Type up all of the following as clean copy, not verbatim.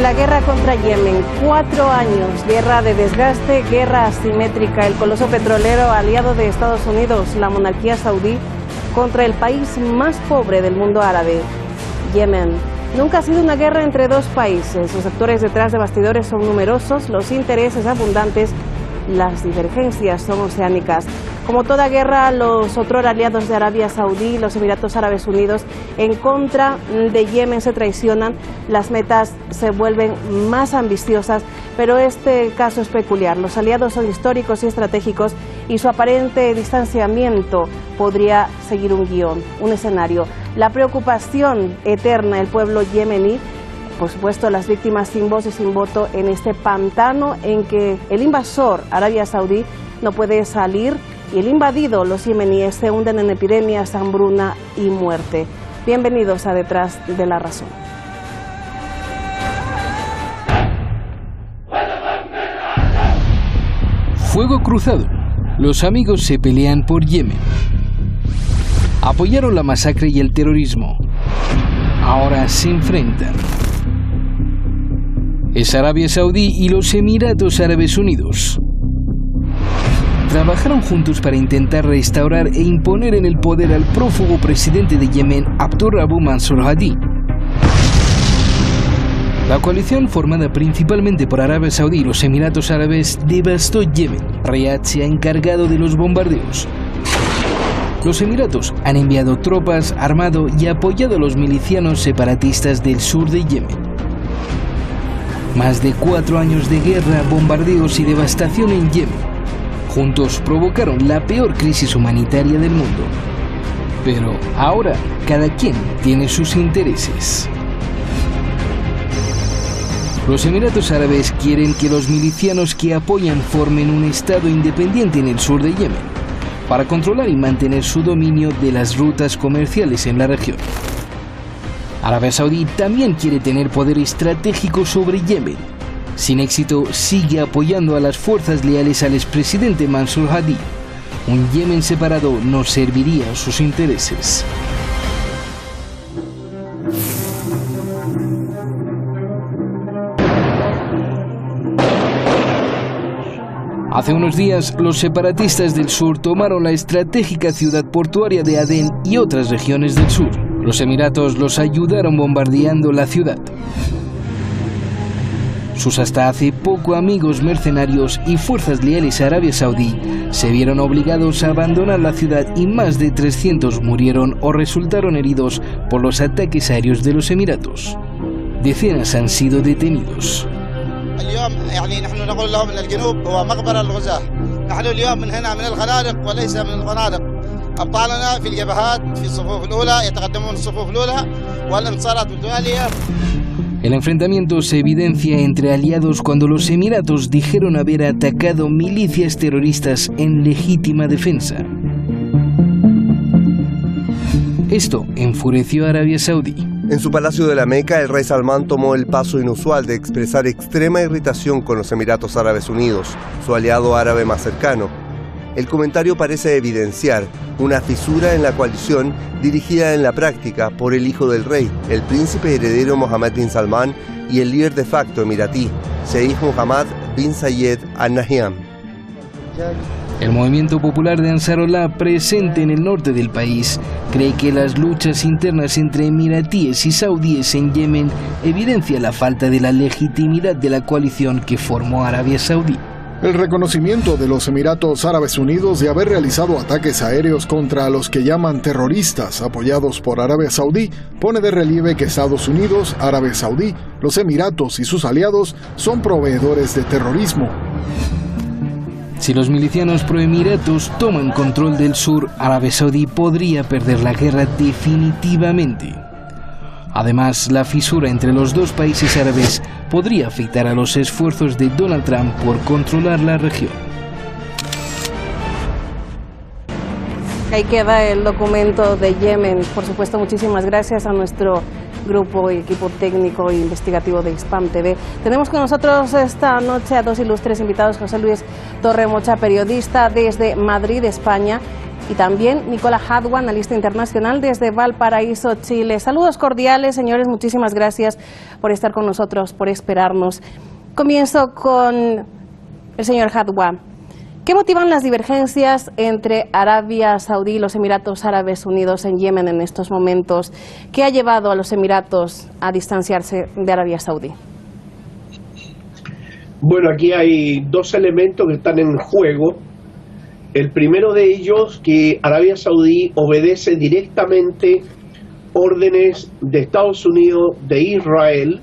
La guerra contra Yemen, 4 años, guerra de desgaste, guerra asimétrica, el coloso petrolero aliado de Estados Unidos, la monarquía saudí, contra el país más pobre del mundo árabe, Yemen. Nunca ha sido una guerra entre dos países, los actores detrás de bastidores son numerosos, los intereses abundantes, las divergencias son oceánicas. Como toda guerra, los otrora aliados de Arabia Saudí y los Emiratos Árabes Unidos en contra de Yemen se traicionan, las metas se vuelven más ambiciosas, pero este caso es peculiar. Los aliados son históricos y estratégicos y su aparente distanciamiento podría seguir un guión, un escenario. La preocupación eterna del pueblo yemení, por supuesto, las víctimas sin voz y sin voto en este pantano en que el invasor, Arabia Saudí, no puede salir y el invadido, los yemeníes, se hunden en epidemias, hambruna y muerte. Bienvenidos a Detrás de la Razón. Fuego cruzado. Los amigos se pelean por Yemen. Apoyaron la masacre y el terrorismo. Ahora se enfrentan. Es Arabia Saudí y los Emiratos Árabes Unidos. Trabajaron juntos para intentar restaurar e imponer en el poder al prófugo presidente de Yemen, Abdurrabbu Mansur Hadi. La coalición, formada principalmente por Arabia Saudí y los Emiratos Árabes, devastó Yemen. Riad se ha encargado de los bombardeos. Los Emiratos han enviado tropas, armado y apoyado a los milicianos separatistas del sur de Yemen. Más de 4 años de guerra, bombardeos y devastación en Yemen. Juntos provocaron la peor crisis humanitaria del mundo. Pero ahora cada quien tiene sus intereses. Los Emiratos Árabes quieren que los milicianos que apoyan formen un estado independiente en el sur de Yemen, para controlar y mantener su dominio de las rutas comerciales en la región. Arabia Saudí también quiere tener poder estratégico sobre Yemen. Sin éxito, sigue apoyando a las fuerzas leales al expresidente Mansur Hadi. Un Yemen separado no serviría a sus intereses. Hace unos días, los separatistas del sur tomaron la estratégica ciudad portuaria de Adén y otras regiones del sur. Los Emiratos los ayudaron bombardeando la ciudad. Sus hasta hace poco amigos mercenarios y fuerzas leales a Arabia Saudí se vieron obligados a abandonar la ciudad y más de 300 murieron o resultaron heridos por los ataques aéreos de los Emiratos. Decenas han sido detenidos. El enfrentamiento se evidencia entre aliados cuando los Emiratos dijeron haber atacado milicias terroristas en legítima defensa. Esto enfureció a Arabia Saudí. En su palacio de la Meca, el rey Salmán tomó el paso inusual de expresar extrema irritación con los Emiratos Árabes Unidos, su aliado árabe más cercano. El comentario parece evidenciar una fisura en la coalición dirigida en la práctica por el hijo del rey, el príncipe heredero Mohammed bin Salman, y el líder de facto emiratí, Sheikh Mohammed bin Zayed Al Nahyan. El movimiento popular de Ansarullah, presente en el norte del país, cree que las luchas internas entre emiratíes y saudíes en Yemen evidencia la falta de la legitimidad de la coalición que formó Arabia Saudí. El reconocimiento de los Emiratos Árabes Unidos de haber realizado ataques aéreos contra los que llaman terroristas apoyados por Arabia Saudí pone de relieve que Estados Unidos, Arabia Saudí, los Emiratos y sus aliados son proveedores de terrorismo. Si los milicianos proemiratos toman control del sur, Arabia Saudí podría perder la guerra definitivamente. Además, la fisura entre los dos países árabes podría afectar a los esfuerzos de Donald Trump por controlar la región. Ahí queda el documento de Yemen. Por supuesto, muchísimas gracias a nuestro grupo y equipo técnico e investigativo de Spam TV. Tenemos con nosotros esta noche a dos ilustres invitados. José Luis Torremocha, periodista desde Madrid, España, y también Nicola Hadwa, analista internacional desde Valparaíso, Chile. Saludos cordiales, señores, muchísimas gracias por estar con nosotros, por esperarnos. Comienzo con el señor Hadwa. ¿Qué motivan las divergencias entre Arabia Saudí y los Emiratos Árabes Unidos en Yemen en estos momentos? ¿Qué ha llevado a los Emiratos a distanciarse de Arabia Saudí? Bueno, aquí hay dos elementos que están en juego. El primero de ellos, que Arabia Saudí obedece directamente órdenes de Estados Unidos, de Israel,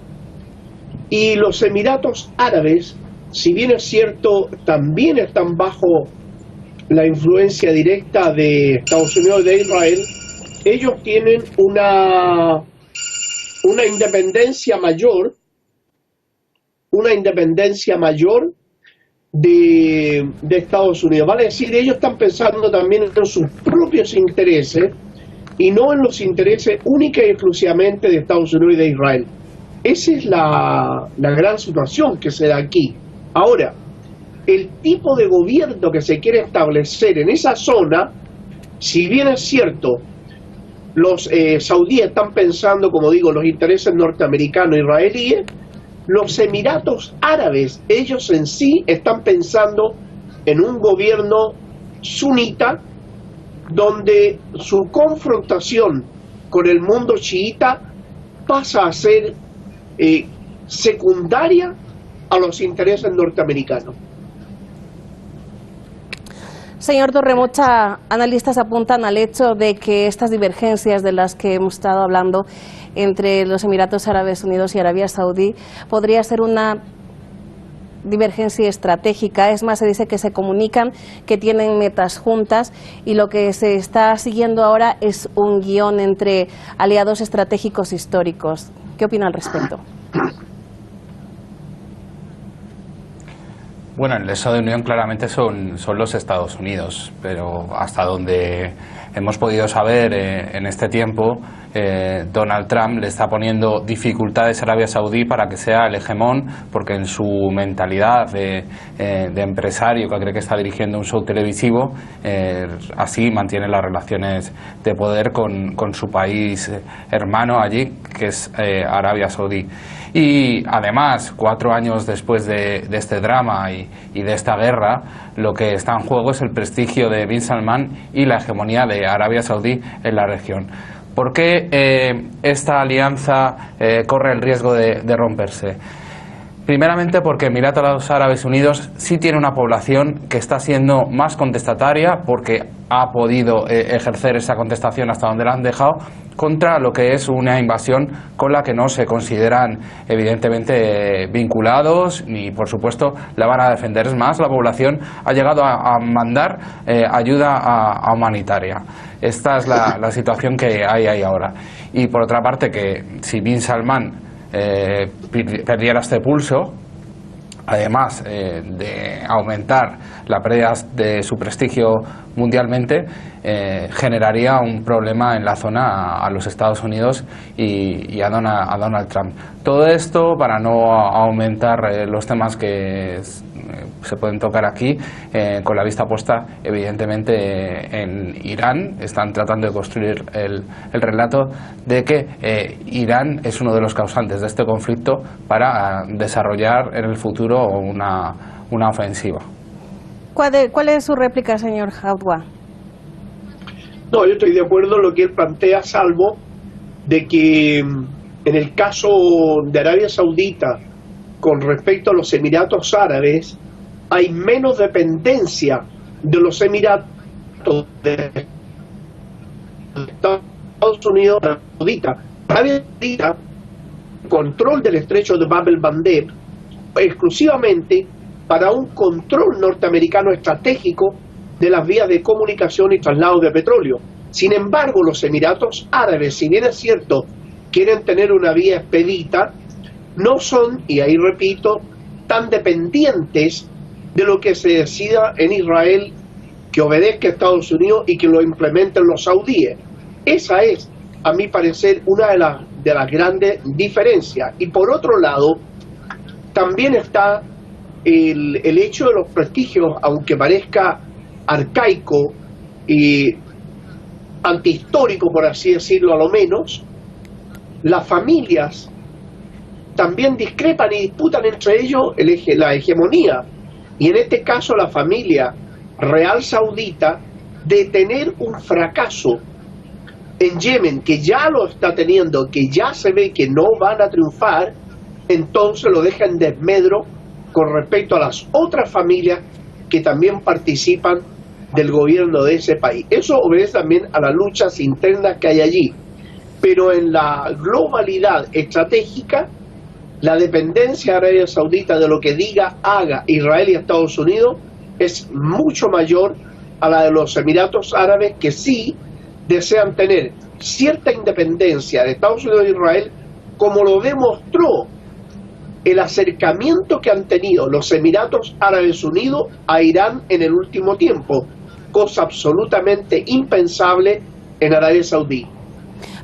y los Emiratos Árabes, si bien es cierto, también están bajo la influencia directa de Estados Unidos y de Israel. Ellos tienen una independencia mayor, de Estados Unidos. Vale decir, ellos están pensando también en sus propios intereses y no en los intereses única y exclusivamente de Estados Unidos y de Israel. Esa es la gran situación que se da aquí. Ahora, el tipo de gobierno que se quiere establecer en esa zona, si bien es cierto, los saudíes están pensando, como digo, los intereses norteamericanos e israelíes, los Emiratos Árabes, ellos en sí están pensando en un gobierno sunita donde su confrontación con el mundo chiita pasa a ser secundaria a los intereses norteamericanos. Señor Torremocha, analistas apuntan al hecho de que estas divergencias de las que hemos estado hablando entre los Emiratos Árabes Unidos y Arabia Saudí podría ser una divergencia estratégica. Es más, se dice que se comunican, que tienen metas juntas y lo que se está siguiendo ahora es un guión entre aliados estratégicos históricos. ¿Qué opina al respecto? Bueno, el nexo de unión claramente son los Estados Unidos, pero hasta donde hemos podido saber en este tiempo, Donald Trump le está poniendo dificultades a Arabia Saudí para que sea el hegemón, porque en su mentalidad de empresario que cree que está dirigiendo un show televisivo, así mantiene las relaciones de poder con su país hermano allí, que es Arabia Saudí. Y además, 4 años después de este drama y de esta guerra, lo que está en juego es el prestigio de Bin Salman y la hegemonía de Arabia Saudí en la región. ¿Por qué esta alianza corre el riesgo de romperse? Primeramente porque Emiratos Árabes Unidos sí tiene una población que está siendo más contestataria, porque ha podido ejercer esa contestación hasta donde la han dejado, contra lo que es una invasión con la que no se consideran evidentemente vinculados, ni por supuesto la van a defender. Es más, la población ha llegado a mandar ayuda humanitaria. Esta es la situación que hay ahí ahora. Y por otra parte, que si Bin Salman perdiera este pulso, además de aumentar la pérdida de su prestigio mundialmente, generaría un problema en la zona a los Estados Unidos y a Donald Trump. Todo esto, para no aumentar los temas que se pueden tocar aquí, con la vista puesta evidentemente en Irán. Están tratando de construir el relato de que Irán es uno de los causantes de este conflicto para desarrollar en el futuro una ofensiva. ¿Cuál es su réplica, señor Hadwa? No, yo estoy de acuerdo en lo que él plantea, salvo de que en el caso de Arabia Saudita con respecto a los Emiratos Árabes hay menos dependencia de los Emiratos de Estados Unidos. Arabia Saudita control del estrecho de Bab el-Mandeb exclusivamente para un control norteamericano estratégico de las vías de comunicación y traslado de petróleo. Sin embargo, los Emiratos Árabes, si bien es cierto, quieren tener una vía expedita, no son, y ahí repito, tan dependientes de lo que se decida en Israel, que obedezca a Estados Unidos y que lo implementen los saudíes. Esa es, a mi parecer, una de las grandes diferencias. Y por otro lado, también está el hecho de los prestigios, aunque parezca arcaico, y antihistórico, por así decirlo, a lo menos, las familias también discrepan y disputan entre ellos la hegemonía. Y en este caso la familia real saudita, de tener un fracaso en Yemen, que ya lo está teniendo, que ya se ve que no van a triunfar, entonces lo deja en desmedro con respecto a las otras familias que también participan del gobierno de ese país. Eso obedece también a las luchas internas que hay allí. Pero en la globalidad estratégica, la dependencia de Arabia Saudita de lo que diga, haga Israel y Estados Unidos es mucho mayor a la de los Emiratos Árabes, que sí desean tener cierta independencia de Estados Unidos e Israel, como lo demostró el acercamiento que han tenido los Emiratos Árabes Unidos a Irán en el último tiempo, cosa absolutamente impensable en Arabia Saudí.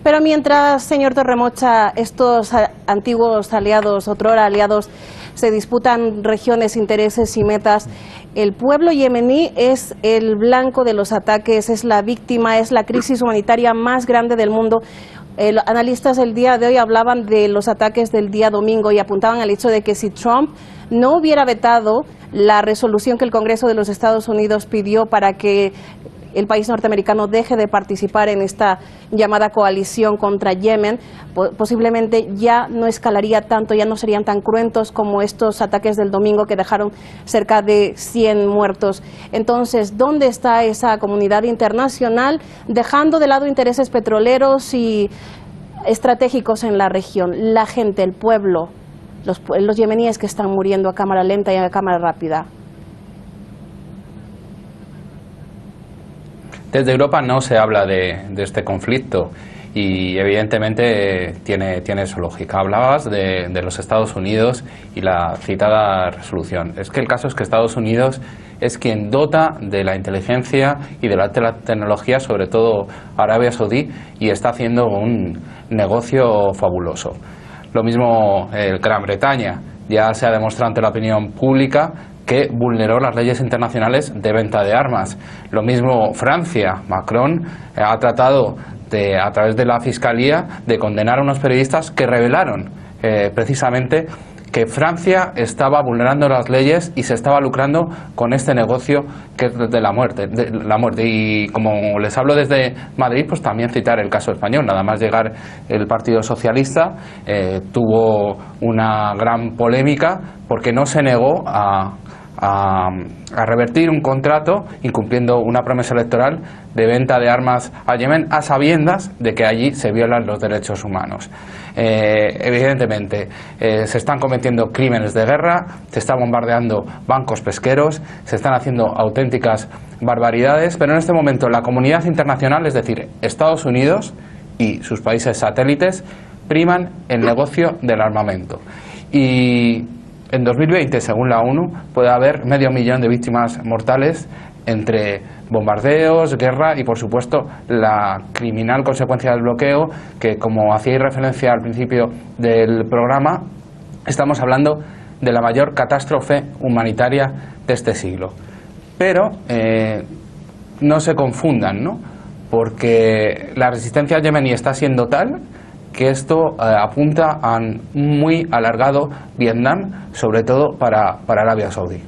Pero mientras, señor Torremocha, estos antiguos aliados, otrora aliados, se disputan regiones, intereses y metas, el pueblo yemení es el blanco de los ataques, es la víctima, es la crisis humanitaria más grande del mundo. Analistas el día de hoy hablaban de los ataques del día domingo y apuntaban al hecho de que si Trump no hubiera vetado la resolución que el Congreso de los Estados Unidos pidió para que el país norteamericano deje de participar en esta llamada coalición contra Yemen, posiblemente ya no escalaría tanto, ya no serían tan cruentos como estos ataques del domingo que dejaron cerca de 100 muertos. Entonces, ¿dónde está esa comunidad internacional dejando de lado intereses petroleros y estratégicos en la región? La gente, el pueblo, los yemeníes que están muriendo a cámara lenta y a cámara rápida. Desde Europa no se habla de este conflicto y evidentemente tiene su lógica. Hablabas de los Estados Unidos y la citada resolución. Es que el caso es que Estados Unidos es quien dota de la inteligencia y de la tecnología, sobre todo Arabia Saudí, y está haciendo un negocio fabuloso. Lo mismo Gran Bretaña, ya se ha demostrado ante la opinión pública que vulneró las leyes internacionales de venta de armas. Lo mismo Francia, Macron ha tratado a través de la Fiscalía de condenar a unos periodistas que revelaron precisamente que Francia estaba vulnerando las leyes y se estaba lucrando con este negocio que es de la muerte. Y como les hablo desde Madrid, pues también citar el caso español. Nada más llegar el Partido Socialista, tuvo una gran polémica porque no se negó a revertir un contrato incumpliendo una promesa electoral de venta de armas a Yemen a sabiendas de que allí se violan los derechos humanos. Evidentemente se están cometiendo crímenes de guerra, se están bombardeando bancos pesqueros, se están haciendo auténticas barbaridades, pero en este momento la comunidad internacional, es decir, Estados Unidos y sus países satélites, priman el negocio del armamento. Y en 2020, según la ONU, puede haber 500.000 de víctimas mortales entre bombardeos, guerra y, por supuesto, la criminal consecuencia del bloqueo, que, como hacíais referencia al principio del programa, estamos hablando de la mayor catástrofe humanitaria de este siglo. Pero no se confundan, ¿no? Porque la resistencia yemení está siendo tal que esto apunta a un muy alargado Vietnam, sobre todo para Arabia Saudí.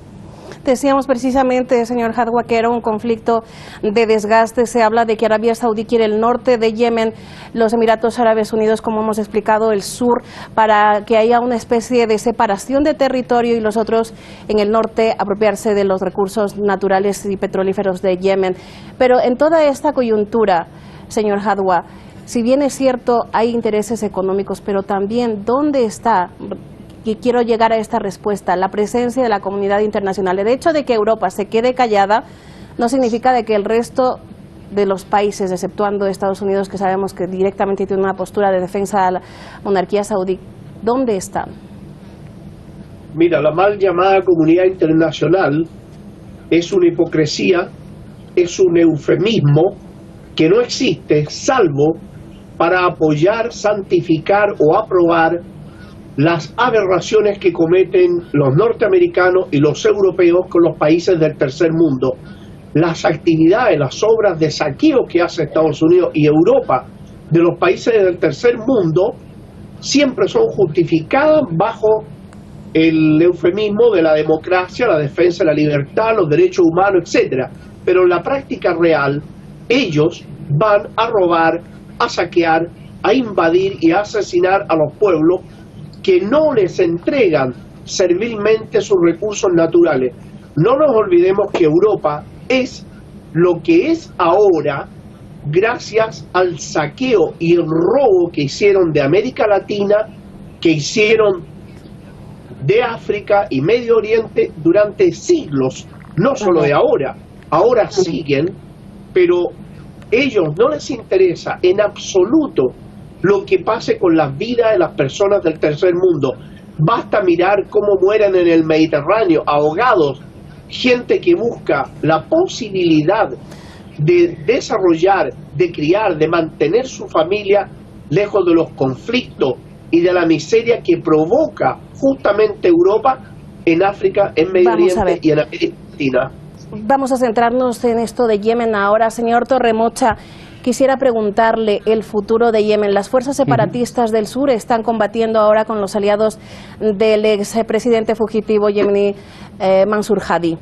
Decíamos precisamente, señor Hadwa, que era un conflicto de desgaste. Se habla de que Arabia Saudí quiere el norte de Yemen, los Emiratos Árabes Unidos, como hemos explicado, el sur, para que haya una especie de separación de territorio y los otros en el norte apropiarse de los recursos naturales y petrolíferos de Yemen. Pero en toda esta coyuntura, señor Hadwa, si bien es cierto, hay intereses económicos, pero también, ¿dónde está? Y quiero llegar a esta respuesta, la presencia de la comunidad internacional. El hecho de que Europa se quede callada no significa de que el resto de los países, exceptuando Estados Unidos, que sabemos que directamente tiene una postura de defensa a la monarquía saudí, ¿dónde están? Mira, la mal llamada comunidad internacional es una hipocresía, es un eufemismo que no existe, salvo para apoyar, santificar o aprobar las aberraciones que cometen los norteamericanos y los europeos con los países del tercer mundo. las actividades, las obras de saqueo que hace Estados Unidos y Europa de los países del tercer mundo siempre son justificadas bajo el eufemismo de la democracia, la defensa de la libertad, los derechos humanos, etc. Pero en la práctica real, ellos van a robar, a saquear, a invadir y a asesinar a los pueblos que no les entregan servilmente sus recursos naturales. No nos olvidemos que Europa es lo que es ahora gracias al saqueo y el robo que hicieron de América Latina, que hicieron de África y Medio Oriente durante siglos, no solo de ahora. Ahora siguen, pero ellos no les interesa en absoluto lo que pase con las vidas de las personas del tercer mundo. Basta mirar cómo mueren en el Mediterráneo, ahogados, gente que busca la posibilidad de desarrollar, de criar, de mantener su familia lejos de los conflictos y de la miseria que provoca justamente Europa en África, en Medio Oriente y en América Latina. Vamos a centrarnos en esto de Yemen ahora. Señor Torremocha, quisiera preguntarle el futuro de Yemen. Las fuerzas separatistas del sur están combatiendo ahora con los aliados del expresidente fugitivo yemení Mansur Hadi.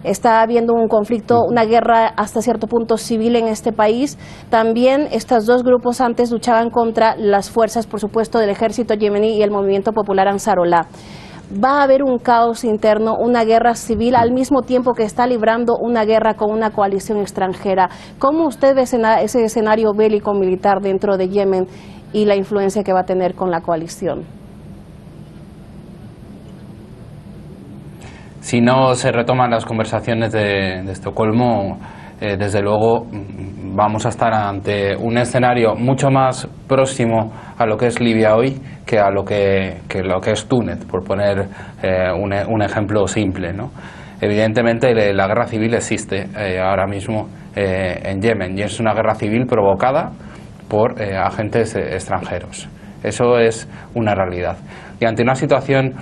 Está habiendo un conflicto, una guerra hasta cierto punto civil en este país. También estos dos grupos antes luchaban contra las fuerzas, por supuesto, del ejército yemení y el movimiento popular Ansarollah. Va a haber un caos interno, una guerra civil, al mismo tiempo que está librando una guerra con una coalición extranjera. ¿Cómo usted ve ese escenario bélico militar dentro de Yemen y la influencia que va a tener con la coalición? Si no se retoman las conversaciones de Estocolmo, desde luego vamos a estar ante un escenario mucho más próximo a lo que es Libia hoy que a lo que es Túnez, por poner un ejemplo simple, ¿no? Evidentemente la guerra civil existe ahora mismo en Yemen, y es una guerra civil provocada por agentes extranjeros. Eso es una realidad. Y ante una situación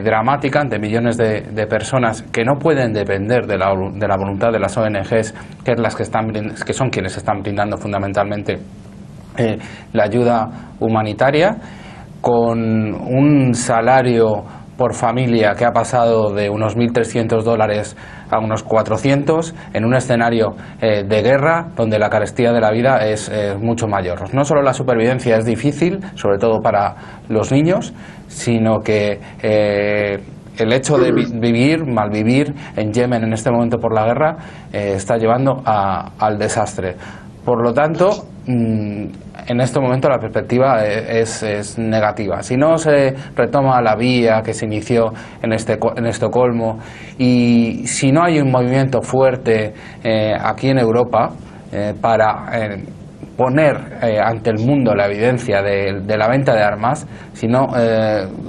dramática, ante millones de personas que no pueden depender de la voluntad de las ONGs, que son quienes están brindando fundamentalmente la ayuda humanitaria, con un salario por familia que ha pasado de unos $1.300 a unos 400, en un escenario de guerra donde la carestía de la vida es mucho mayor. No solo la supervivencia es difícil, sobre todo para los niños, sino que el hecho de malvivir en Yemen en este momento por la guerra está llevando al desastre. Por lo tanto, en este momento la perspectiva es negativa. Si no se retoma la vía que se inició en Estocolmo, y si no hay un movimiento fuerte aquí en Europa para poner ante el mundo la evidencia de la venta de armas, si no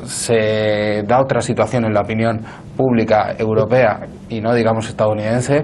se da otra situación en la opinión pública europea y no digamos estadounidense,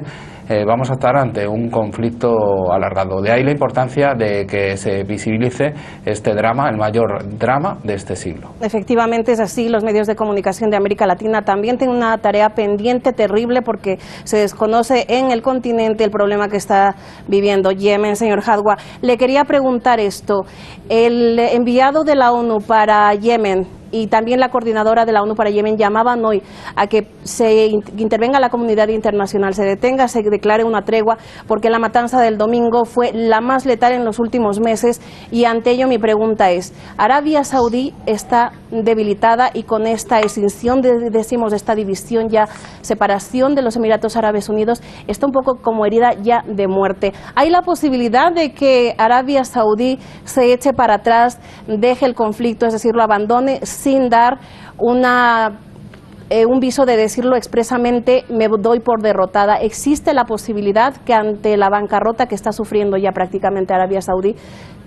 vamos a estar ante un conflicto alargado. De ahí la importancia de que se visibilice este drama, el mayor drama de este siglo. Efectivamente es así. Los medios de comunicación de América Latina también tienen una tarea pendiente terrible, porque se desconoce en el continente el problema que está viviendo Yemen. Señor Hadwa, le quería preguntar esto. El enviado de la ONU para Yemen y también la coordinadora de la ONU para Yemen llamaban hoy a que se intervenga la comunidad internacional, se detenga, se declare una tregua, porque la matanza del domingo fue la más letal en los últimos meses. Y ante ello mi pregunta es, Arabia Saudí está debilitada y con esta escisión, decimos, esta división, ya separación de los Emiratos Árabes Unidos, está un poco como herida ya de muerte. ¿Hay la posibilidad de que Arabia Saudí se eche para atrás, deje el conflicto, es decir, lo abandone sin dar un viso de decirlo expresamente, me doy por derrotada? ¿Existe la posibilidad que ante la bancarrota que está sufriendo ya prácticamente Arabia Saudí,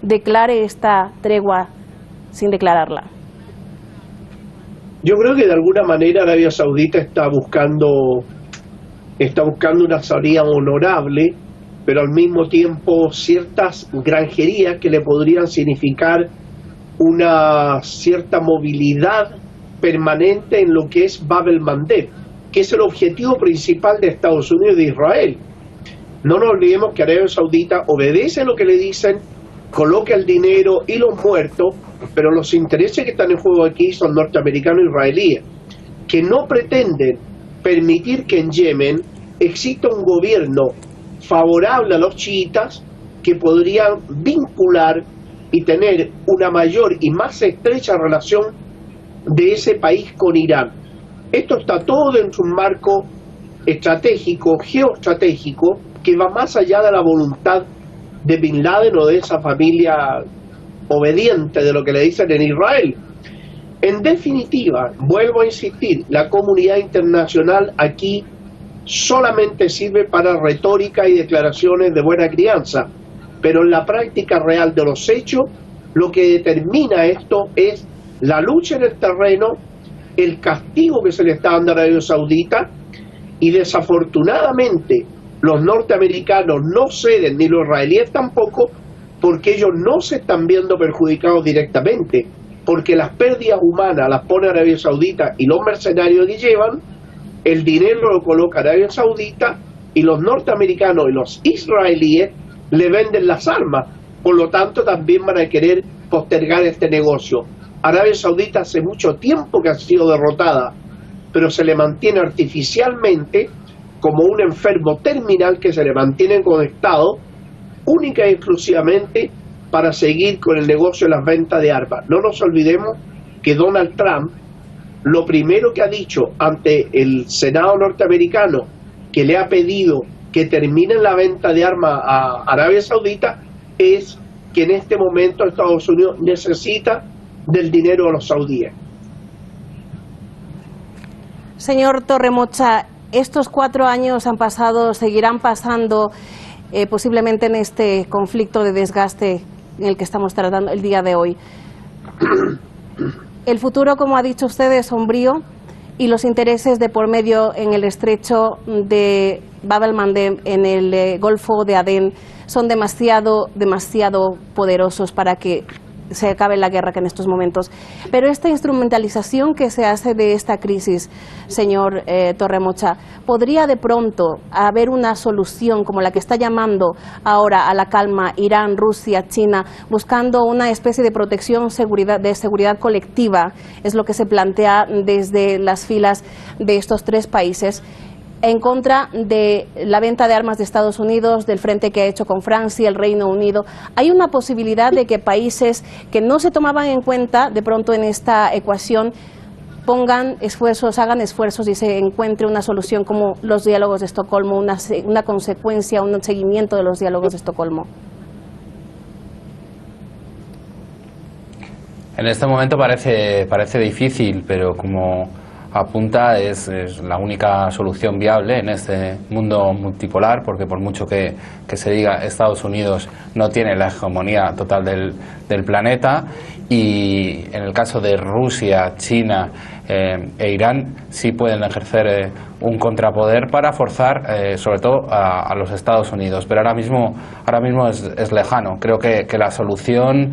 declare esta tregua sin declararla? Yo creo que de alguna manera Arabia Saudita está buscando una salida honorable, pero al mismo tiempo ciertas granjerías que le podrían significar una cierta movilidad permanente en lo que es Bab el Mandeb, que es el objetivo principal de Estados Unidos y de Israel. No nos olvidemos que Arabia Saudita obedece lo que le dicen, coloca el dinero y los muertos, pero los intereses que están en juego aquí son norteamericanos e israelíes, que no pretenden permitir que en Yemen exista un gobierno favorable a los chiitas que podrían vincular y tener una mayor y más estrecha relación de ese país con Irán. Esto está todo dentro de un marco estratégico, geoestratégico, que va más allá de la voluntad de Bin Laden o de esa familia obediente de lo que le dicen en Israel. En definitiva, vuelvo a insistir, la comunidad internacional aquí solamente sirve para retórica y declaraciones de buena crianza, pero en la práctica real de los hechos, lo que determina esto es la lucha en el terreno, el castigo que se le está dando a Arabia Saudita, y desafortunadamente los norteamericanos no ceden, ni los israelíes tampoco, porque ellos no se están viendo perjudicados directamente, porque las pérdidas humanas las pone Arabia Saudita y los mercenarios que llevan, el dinero lo coloca Arabia Saudita y los norteamericanos y los israelíes le venden las armas, por lo tanto también van a querer postergar este negocio. Arabia Saudita hace mucho tiempo que ha sido derrotada, pero se le mantiene artificialmente como un enfermo terminal que se le mantiene conectado única y exclusivamente para seguir con el negocio de las ventas de armas. No nos olvidemos que Donald Trump lo primero que ha dicho ante el Senado norteamericano, que le ha pedido que terminen la venta de armas a Arabia Saudita, es que en este momento Estados Unidos necesita del dinero de los saudíes. Señor Torremocha, estos 4 años han pasado, seguirán pasando posiblemente en este conflicto de desgaste en el que estamos tratando el día de hoy. El futuro, como ha dicho usted, es sombrío y los intereses de por medio en el estrecho de Bab el-Mandeb, en el Golfo de Adén, son demasiado poderosos para que se acabe la guerra que en estos momentos. Pero esta instrumentalización que se hace de esta crisis, señor Torremocha, ¿podría de pronto haber una solución como la que está llamando ahora a la calma Irán, Rusia, China, buscando una especie de protección de seguridad colectiva? Es lo que se plantea desde las filas de estos 3 países, en contra de la venta de armas de Estados Unidos, del frente que ha hecho con Francia, el Reino Unido. ¿Hay una posibilidad de que países que no se tomaban en cuenta de pronto en esta ecuación pongan esfuerzos, hagan esfuerzos y se encuentre una solución como los diálogos de Estocolmo, una consecuencia, un seguimiento de los diálogos de Estocolmo? En este momento parece difícil, pero como apunta es la única solución viable en este mundo multipolar, porque por mucho que se diga, Estados Unidos no tiene la hegemonía total del planeta, y en el caso de Rusia, China e Irán sí pueden ejercer un contrapoder para forzar sobre todo a los Estados Unidos, pero ahora mismo es lejano. Creo que la solución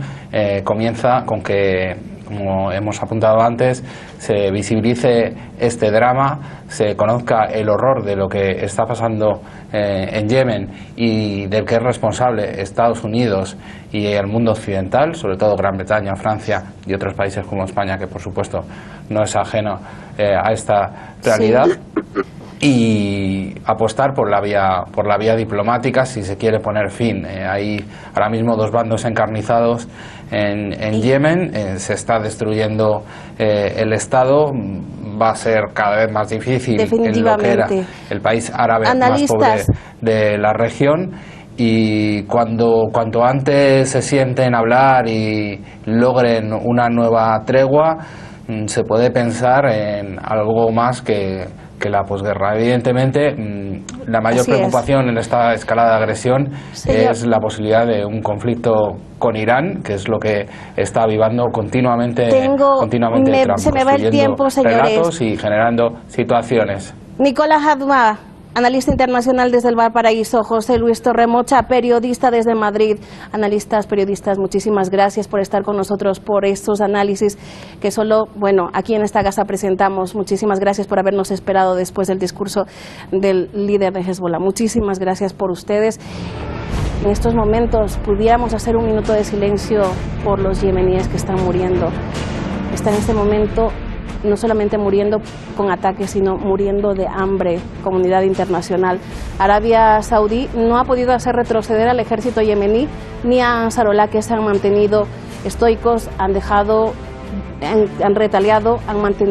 comienza con que, como hemos apuntado antes, se visibilice este drama, se conozca el horror de lo que está pasando en Yemen y del que es responsable Estados Unidos y el mundo occidental, sobre todo Gran Bretaña, Francia y otros países como España, que por supuesto no es ajeno a esta realidad. Sí. Y apostar por la vía diplomática si se quiere poner fin. Hay ahora mismo 2 bandos encarnizados en Yemen, se está destruyendo el Estado, va a ser cada vez más difícil en lo que era el país árabe más pobre de la región, y cuanto antes se sienten a hablar y logren una nueva tregua, se puede pensar en algo más que la posguerra. Evidentemente, la mayor preocupación en esta escalada de agresión es la posibilidad de un conflicto con Irán, que es lo que está avivando continuamente Trump, se me va el tiempo, señores, relatos y generando situaciones. Nicolás Hadma, Analista internacional desde el Valparaíso, José Luis Torremocha, periodista desde Madrid. Analistas, periodistas, muchísimas gracias por estar con nosotros, por estos análisis que solo, aquí en esta casa presentamos. Muchísimas gracias por habernos esperado después del discurso del líder de Hezbollah. Muchísimas gracias por ustedes. En estos momentos pudiéramos hacer un minuto de silencio por los yemeníes que están muriendo. Están en este momento no solamente muriendo con ataques, sino muriendo de hambre, comunidad internacional. Arabia Saudí no ha podido hacer retroceder al ejército yemení ni a Ansarollah, que se han mantenido estoicos, han retaliado,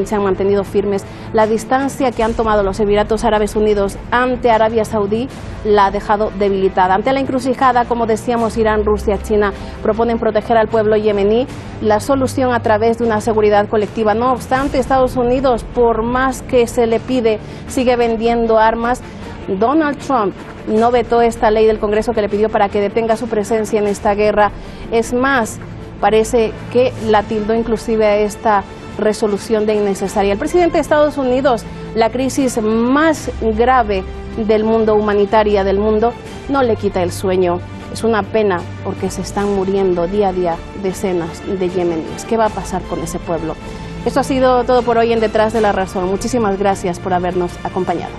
se han mantenido firmes. La distancia que han tomado los Emiratos Árabes Unidos ante Arabia Saudí la ha dejado debilitada. Ante la encrucijada, como decíamos, Irán, Rusia, China proponen proteger al pueblo yemení, la solución a través de una seguridad colectiva. No obstante, Estados Unidos, por más que se le pide, sigue vendiendo armas. Donald Trump no vetó esta ley del Congreso que le pidió para que detenga su presencia en esta guerra. Es más, parece que la tildó inclusive a esta resolución de innecesaria. El presidente de Estados Unidos, la crisis más grave del mundo, humanitaria del mundo, no le quita el sueño. Es una pena porque se están muriendo día a día decenas de yemeníes. ¿Qué va a pasar con ese pueblo? Esto ha sido todo por hoy en Detrás de la Razón. Muchísimas gracias por habernos acompañado.